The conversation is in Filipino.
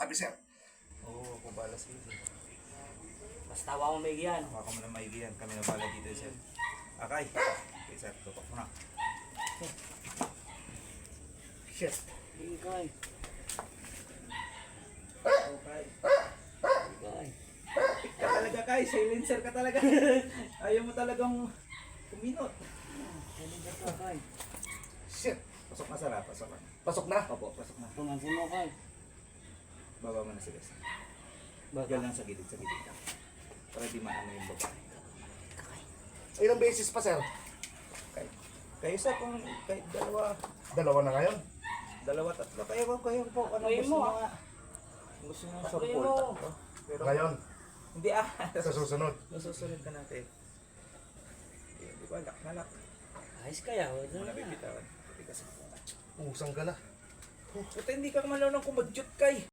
Sabi sir. Oo, kung bala sa'yo. Basta hawa mo may giyan. Baka mo na maigihan. Kami na bala dito, sir. Akay. Okay, sir. Tutok mo na. Shit. Ikay. Okay. Ikay. Ka talaga, Kay. Silencer ka talaga. Ayaw mo talagang kuminot. Silencer ka, Kay. Shit. Pasok na, sir. Pasok na. Pasok na. Opo, pasok na. Pumansin mo, Kay. Baba mo na sila, sir. Baga. Diyan lang sa gilid lang. Para di maano yung babae. Ilang beses pa sir? Kayo, sir, kung kahit dalawa, Dalawa na ngayon. tatlo, kayo po. Ano Tatloy gusto mo. nyo nga? Gusto nyo sa Tatloy pool, mo. tatlo. Pero, Ngayon. hindi Sa susunod. Nasusunod ka natin. Di ba, lock na lock. Ayos kaya. Wala Muna na. bibitawan. Kasi, Usang ka na. puta, hindi ka malunong kumadyot, Kay.